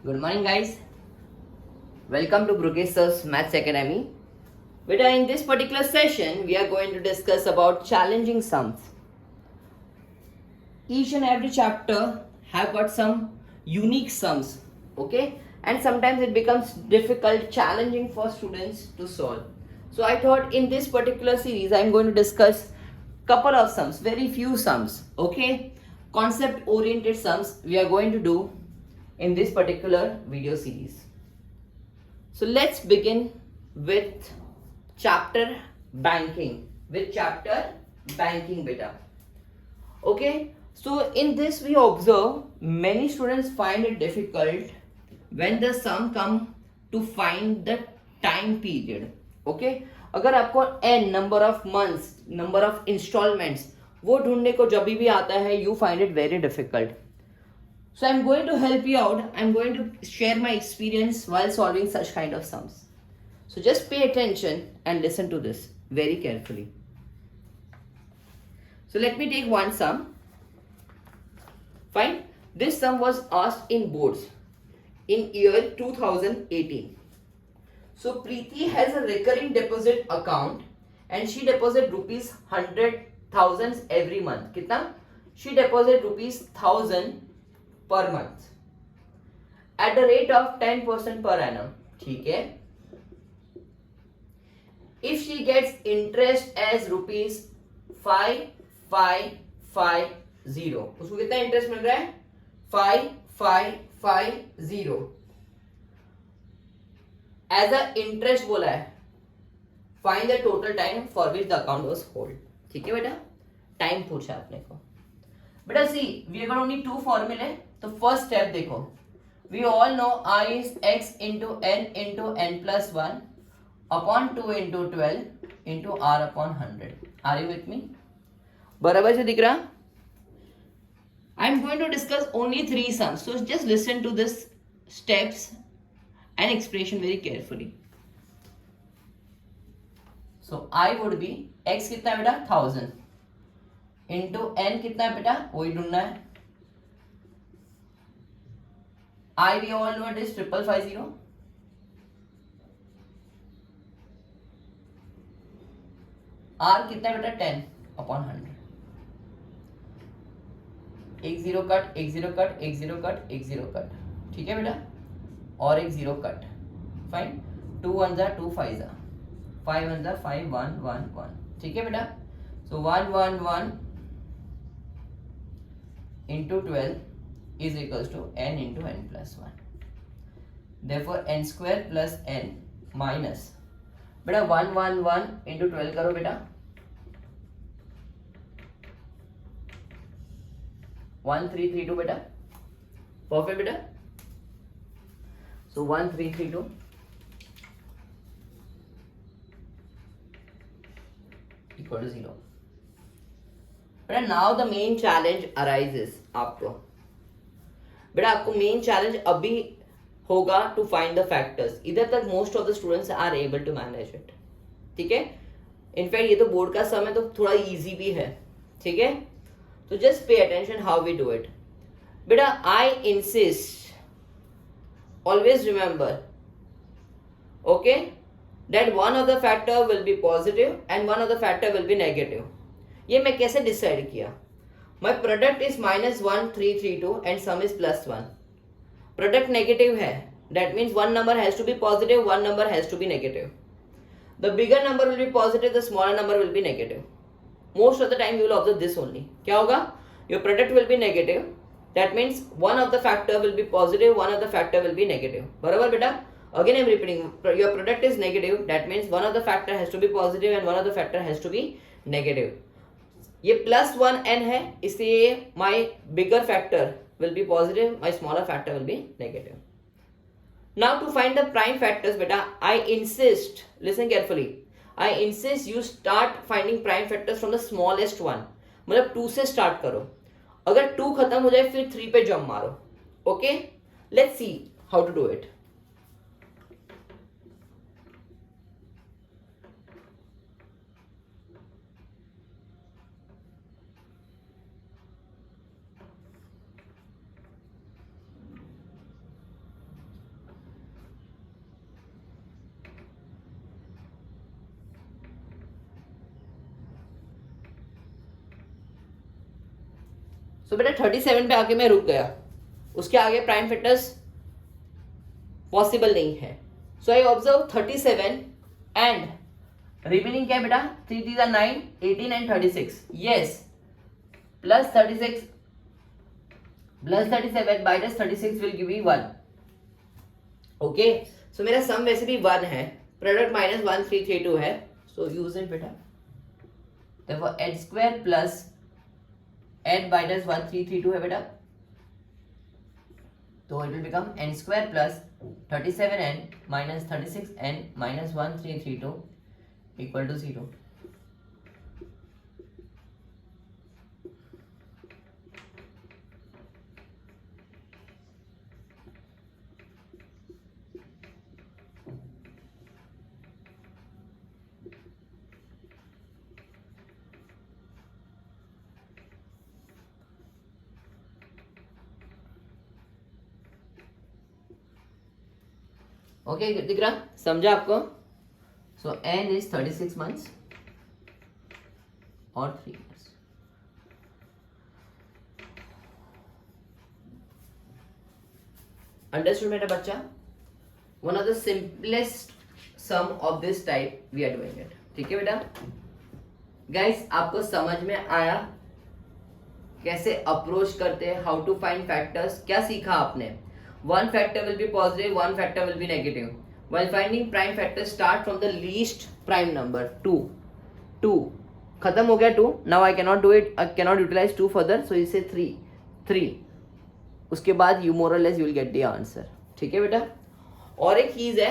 Good morning, guys. Welcome to Brugge Sir's Maths Academy. Beta, in this particular session, we are going to discuss about challenging sums. Each and every chapter have got some unique sums, okay? And sometimes it becomes difficult, challenging for students to solve. So I thought in this particular series, I am going to discuss couple of sums, very few sums, okay? Concept-oriented sums we are going to do in this particular video series. So let's begin with chapter banking. Beta. Okay. So in this we observe many students find it difficult when the sum come to find the time period. Okay. अगर आपको n number of months, number of installments वो ढूंढने को जब भी आता है, you find it very difficult. So I'm going to help you out. I'm going to share my experience while solving such kind of sums. So just pay attention and listen to this very carefully. So let me take one sum. Fine. This sum was asked in boards in year 2018. So Preeti has a recurring deposit account and she deposit rupees 100,000 every month. कितना? She deposit rupees 1,000 per month at the rate of 10% per annum. ठीक है. If she gets interest as rupees 5550, उसको कितना interest मिल रहा है? 5550 as a interest बोला है. Find the total time for which the account was hold. ठीक है बेटा, टाइम पूछा आपने को. बेटा see we are going need to फॉर्मूले. तो फर्स्ट स्टेप देखो, we all know I is x into n plus 1 upon 2 into 12 into r upon 100. Are you with me? बराबर से दिख रहा? I am going to discuss only 3 sums, so just listen to this steps and expression very carefully. So I would be x कितना है बेटा? 1000 into n कितना है बेटा? वही ढूंढना है. I we all know it is 5550. R कितना है बेटा? 10 upon 100. एक जीरो कट, एक जीरो कट, एक जीरो कट, एक जीरो कट. ठीक है बेटा, और एक जीरो कट. फाइन. 2 1 जा 2 5 जा 5 1 जा 5 1 1 1. ठीक है बेटा. सो 1 1 1 into 12 is equals to n into n plus 1. Therefore n square plus n minus बेटा 1 1 1 into 12 करो बेटा. 1332 बेटा. परफेक्ट बेटा. So 1332 equal to 0. बेटा now the main challenge arises. आपको बेटा आपको मेन चैलेंज अभी होगा टू फाइंड द फैक्टर्स. इधर तक most of the students are able to manage it. ठीक है. इनफैक्ट ये तो बोर्ड का सम है तो थोड़ा इजी भी है. ठीक है. तो just pay attention how we do it. बेटा I insist, always remember, okay, that one of the factor will be positive and one of the factor will be negative. ये मैं कैसे डिसाइड किया? My product is -1332 and sum is +1. Product negative है, that means one number has to be positive, one number has to be negative. The bigger number will be positive, the smaller number will be negative. Most of the time you will observe this only. क्या होगा? Your product will be negative, that means one of the factor will be positive, one of the factor will be negative. बराबर बेटा. Again I am repeating, your product is negative, that means one of the factor has to be positive and one of the factor has to be negative. ये +1n है, इसलिए my bigger factor will be positive, my smaller factor will be negative. Now to find the prime factors बेटा, I insist, listen carefully, I insist you start finding prime factors from the smallest one. मतलब 2 से start करो. अगर 2 खत्म हो जाए फिर 3 पे जंप मारो. Okay? Let's see how to do it. सो बेटा 37 पे आके मैं रुक गया, उसके आगे प्राइम फैक्टर्स पॉसिबल नहीं है. So I observe 37 and remaining क्या है बेटा, 3 3 9, 18 and 36. Yes, plus 36 plus 37 minus 36 will give you 1. Okay, so मेरा सम वैसे भी 1 है, प्रोडक्ट माइनस 1332 है. सो यूज इट बेटा. देखो n square plus n minus 1332 है बेटा, तो it will become n square plus 37n minus 36n minus 1332 equal to 0. Okay, दिख रहा, समझा आपको? सो n इज 36 मंथ्स और 3 years. अंडरस्टूड मेरा बच्चा? One of the simplest sum of this type we are doing it. ठीक है बेटा? गाइस, आपको समझ में आया कैसे अप्रोच करते हैं, हाउ टू फाइंड फैक्टर्स? क्या सीखा आपने? One factor will be positive, one factor will be negative. While finding prime factors, start from the least prime number, 2. 2 खत्म हो गया 2. Now I cannot do it. I cannot utilize 2 further. So you say 3. 3. उसके बाद you more or less you will get the answer. ठीक है बेटा? और एक चीज है,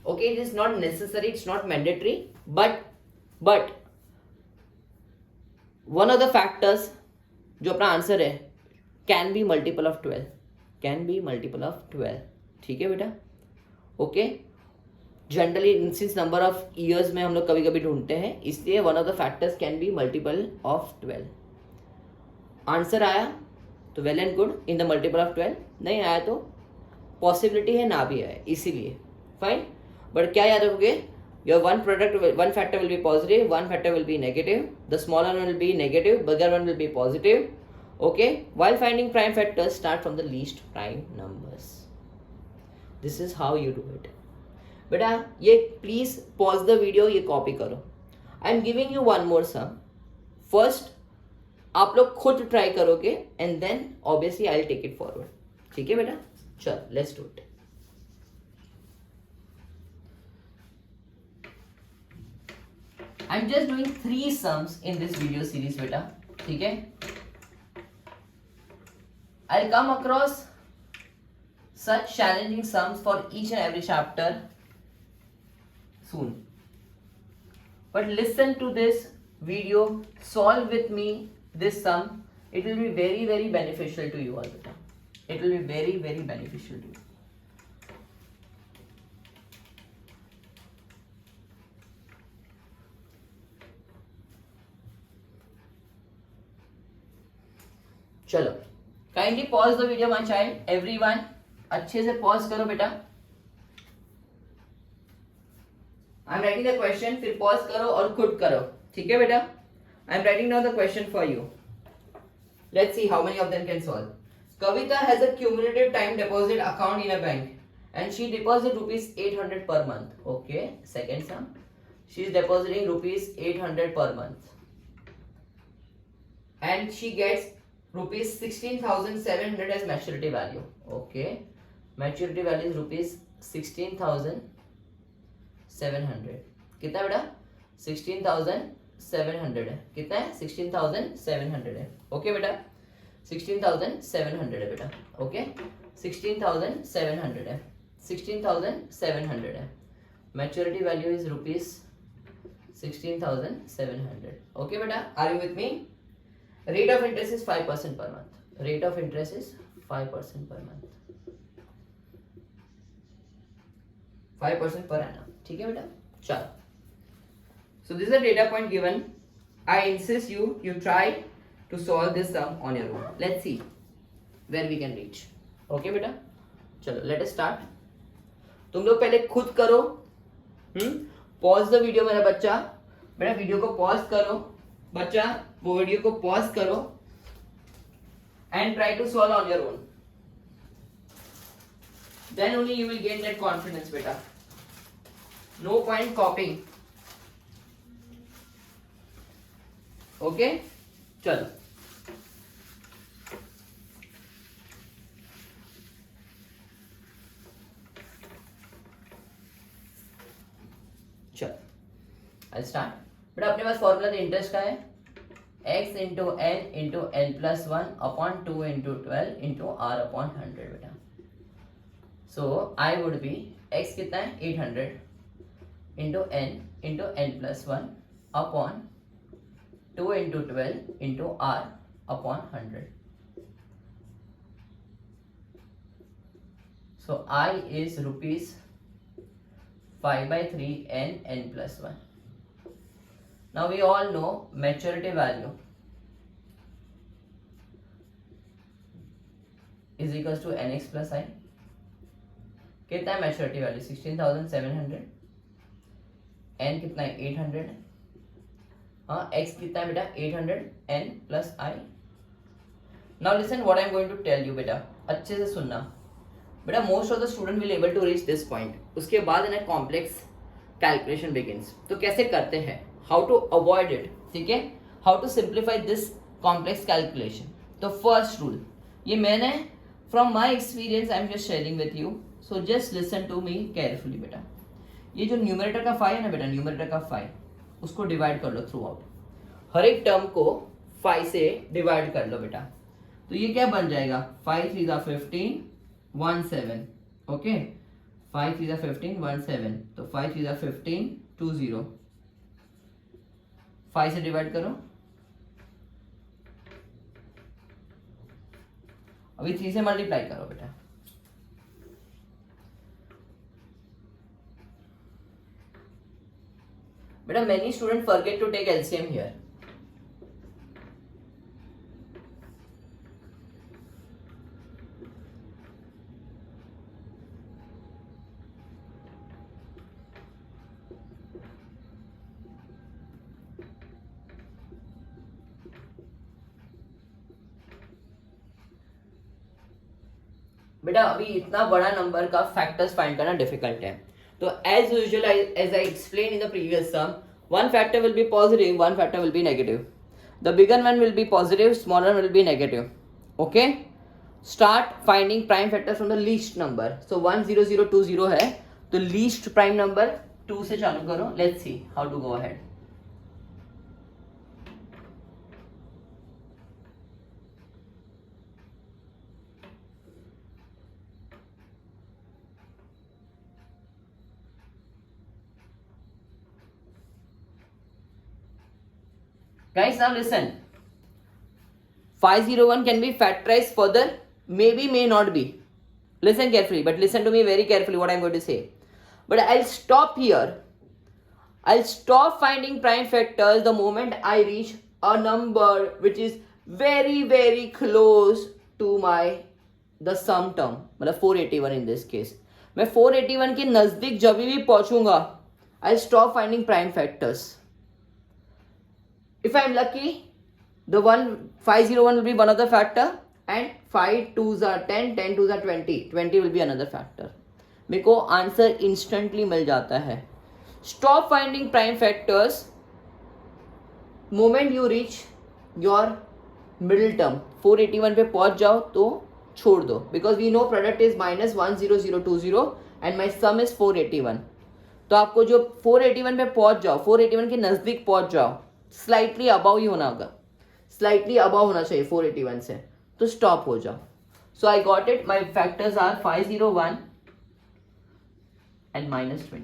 okay, it is not necessary, it's not mandatory, but one of the factors जो अपना आंसर है can be multiple of 12. Can be multiple of 12. ठीक है बेटा? Okay, generally since number of years में हम लोग कभी कभी ढूंढते हैं, इसलिए one of the factors can be multiple of 12. Answer आया तो well and good, in the multiple of 12. नहीं आया तो पॉसिबिलिटी है ना भी आए, इसीलिए फाइन. बट क्या याद रखोगे, your one factor will be positive, one factor will be negative, the smaller one will be negative, bigger one will be positive. Okay, while finding prime factors, start from the least prime numbers. This is how you do it. बेटा ये please pause the video, ये copy करो. I am giving you one more sum. First आप लोग खुद try करोगे and then obviously I will take it forward. ठीक है बेटा? चल, let's do it. I am just doing 3 sums in this video series बेटा. ठीक है? I'll come across such challenging sums for each and every chapter soon. But listen to this video, solve with me this sum. It will be very, very beneficial to you all the time. It will be very, very beneficial to you. चलो, kindly pause the video my child, everyone. अच्छे से pause करो बेटा. I am writing the question, फिर pause करो और खुद करो. ठीक है बेटा? I am writing now the question for you. Let's see how many of them can solve. Kavita has a cumulative time deposit account in a bank and she deposit rupees 800 per month. Okay, second some. She is depositing rupees 800 per month and she gets rupees 16,700 as maturity value. Okay, maturity value is rupees 16,700. कितना बेटा? 16,700 है. कितना है? 16,700 है. Okay बेटा? 16,700 है बेटा. Okay, 16,700 है. 16,700 है. maturity value is rupees 16,700. Okay बेटा? Are you with me? Rate of interest is 5% per month. Rate of interest is 5% per month. 5% per annum. ठीक है बेटा? चलो. So this is a data point given. I insist you try to solve this sum on your own. Let's see where we can reach. Okay बेटा? चलो, let us start. तुम लोग पहले खुद करो. पॉज द वीडियो मेरा बच्चा. बेटा वीडियो को पॉज करो. बच्चा वो वीडियो को पॉज करो and try to solve on your own. Then only you will gain that confidence, beta. No point copying. Okay, चलो. चलो, I'll start. बेटा अपने पास फॉर्मूला इंटरेस्ट का है x into n plus one upon 2 into 12 into r upon 100 बेटा. सो I would be x कितना है 800 into n plus one upon 2 into 12 into r upon 100. So I is rupees 5/3 n plus 1. Now we all know maturity value is equals to nx plus I. कितना है maturity value 16,700. n कितना है 800. हाँ x कितना है बेटा 800 n plus I. Now listen what I am going to tell you बेटा, अच्छे से सुनना बेटा. Most of the student will able to reach this point. उसके बाद ना कॉम्प्लेक्स कैलकुलेशन बिगिंस. तो कैसे करते हैं, हाउ टू अवॉइड इट, ठीक है, how to simplify this complex calculation. तो फर्स्ट रूल ये मैंने from my experience I am just sharing with you, so just listen to me carefully बेटा. ये जो न्यूमरेटर का 5 है ना बेटा, न्यूमरेटर का 5 उसको डिवाइड कर लो थ्रू आउट. हर एक टर्म को 5 से डिवाइड कर लो बेटा. तो ये क्या बन जाएगा 5 3 15 17. ओके 5 3 15 17. तो 5 3 15 20. 5 से डिवाइड करो. अभी 3 से मल्टीप्लाई करो बेटा. बेटा many students forget to take LCM here. बेटा अभी इतना बड़ा नंबर का फैक्टर्स फाइंड करना डिफिकल्ट है. तो as usual as I explain in the previous sum, one factor will be positive, one factor will be negative. The bigger one will be positive, smaller will be negative. Okay, start finding prime factors from the least number. So 1 0 0 2 0 है, तो least prime number 2 से चालू करो. Let's see how to go ahead. Guys, now listen. 501 can be factorized further, maybe, may not be. Listen carefully, but listen to me very carefully what I am going to say. But I'll stop here. I'll stop finding prime factors the moment I reach a number which is very, very close to the sum term. मतलब 481 in this case. मैं 481 के नजदीक जब भी पहुंचूंगा, I'll stop finding prime factors. If I am lucky, the 501 will be one of the factor, and 5 2s are 10, 10 2s are 20, 20 will be another factor. मेरे को answer instantly मिल जाता है. Stop finding prime factors moment you reach your middle term. 481 पे पहुंच जाओ तो छोड़ दो, because we know product is minus 10020 and my sum is 481. तो आपको जो 481 पे पहुंच जाओ, 481 के नजदीक पहुंच जाओ, स्लाइटली अबाव ही होना होगा, स्लाइटली अबाव होना चाहिए 481 से, तो स्टॉप हो जाओ. So I got it. My factors are 501 and -20.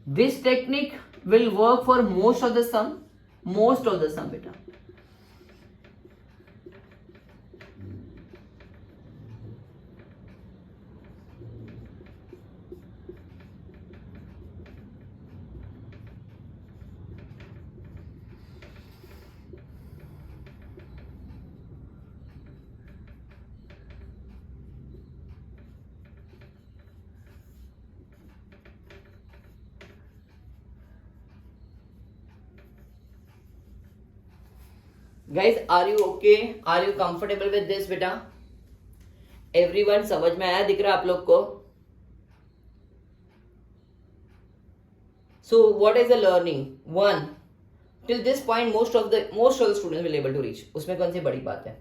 This technique will work for most of the sum बेटा. Guys are you okay, are you comfortable with this बेटा? एवरीवन समझ में आया दिख रहा है आप लोग को? So what is the learning? One, till this point most of the students will able to reach. उसमें कौन सी बड़ी बात है?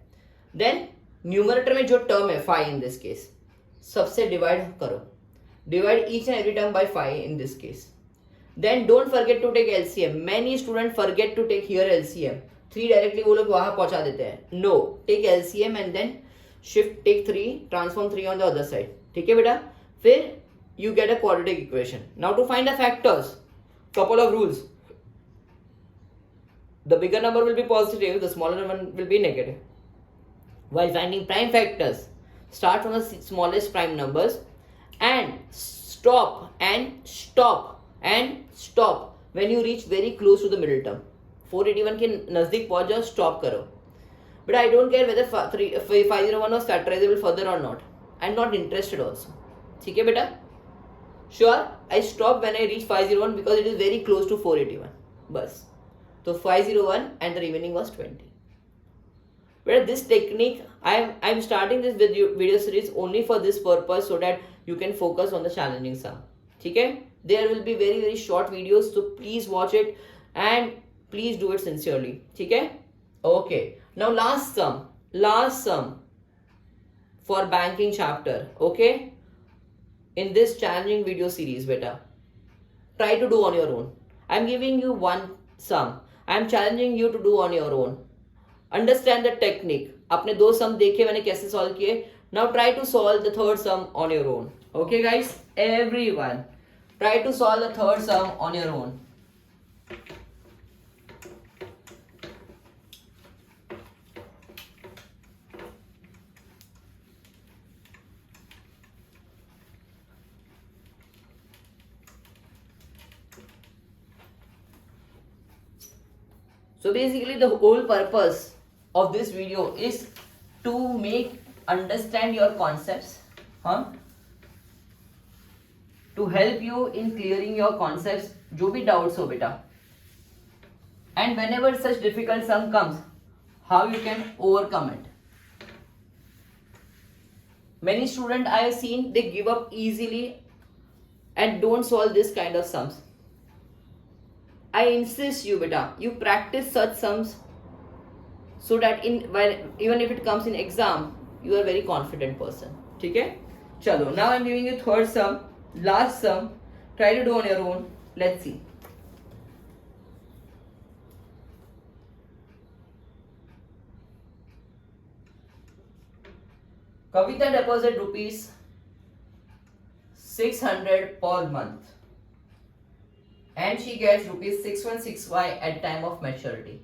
Then न्यूमरेटर में जो टर्म है 5 in this case, सबसे डिवाइड करो, divide each and every term by 5 in this case. Then don't forget to take LCM. Many students forget to take here LCM. 3 directly वो लोग वहां पहुंचा देते हैं. No, take LCM and then shift, take 3, transform 3 on the other side. ठीक है बेटा? फिर you get a quadratic equation. Now to find the factors, couple of rules. The bigger number will be positive, the smaller one will be negative. While finding prime factors, start from the smallest prime numbers and stop when you reach very close to the middle term. 481 के नजदीक पहुंच जाओ, stop करो. But I don't care whether 501 was factorizable further or not. I'm not interested also. ठीक है बेटा? Sure, I stop when I reach 501 because it is very close to 481. बस. So 501 and the remaining was 20. But this technique, I'm starting this video series only for this purpose so that you can focus on the challenging sum. Okay? There will be very very short videos, so please watch it and please do it sincerely. Okay? Okay. Now last sum for banking chapter. Okay? In this challenging video series, beta, try to do on your own. I'm giving you one sum. I'm challenging you to do on your own. Understand the technique. आपने 2 sum देखे मैंने कैसे solve किए. Now try to solve the third sum on your own. Okay guys, everyone, try to solve the third sum on your own. So basically the whole purpose of this video is to make understand your concepts, to help you in clearing your concepts, जो भी doubts हो बेटा. And whenever such difficult sum comes, how you can overcome it. Many students I have seen, they give up easily and don't solve this kind of sums. I insist you beta, you practice such sums so that even if it comes in exam, you are very confident person. ठीक है? चलो, now I'm giving you third sum, last sum. Try to do on your own. Let's see. Kavita deposit rupees 600 per month. And she gets rupees 6165 at time of maturity.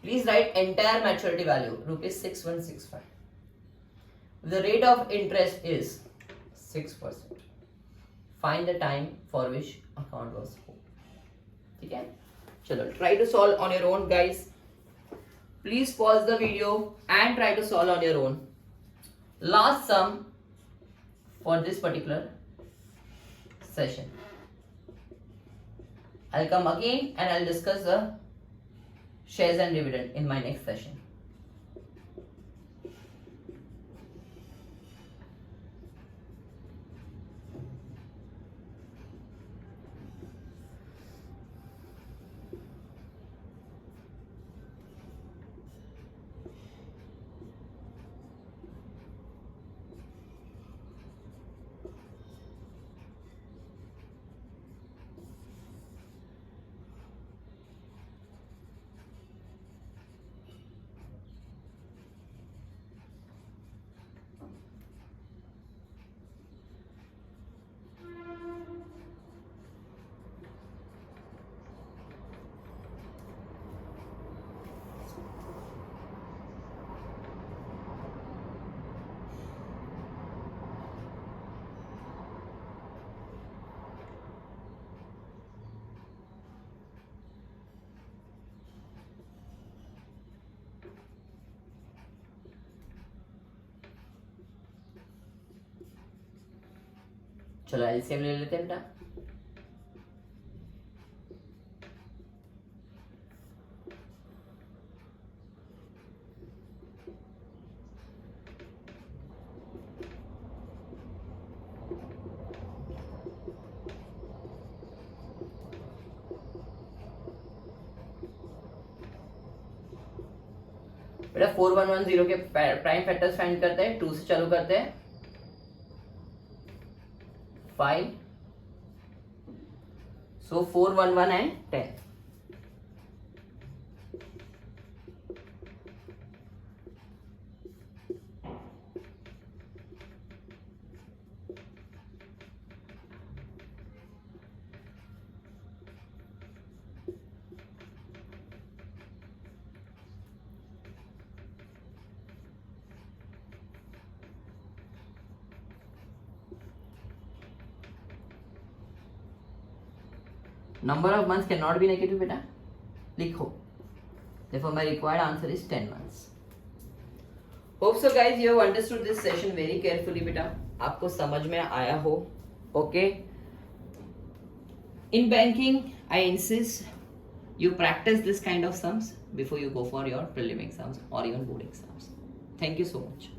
Please write entire maturity value, rupees 6165. The rate of interest is 6%. Find the time for which account was opened. Okay? Chalo, try to solve on your own guys. Please pause the video and try to solve on your own. Last sum for this particular session. I'll come again and I'll discuss the shares and dividend in my next session. चलो LCM ले लेते हैं बेटा. बेटा 4110 के prime factors find करते हैं. 2 से चालू करते हैं. 5. सो 411 and 10. Number of months cannot be negative बेटा. लिखो. Therefore my required answer is 10 months. Hope so guys you have understood this session very carefully बेटा. आपको समझ में आया हो. Okay. In banking I insist you practice this kind of sums before you go for your prelim exams or even board exams. Thank you so much.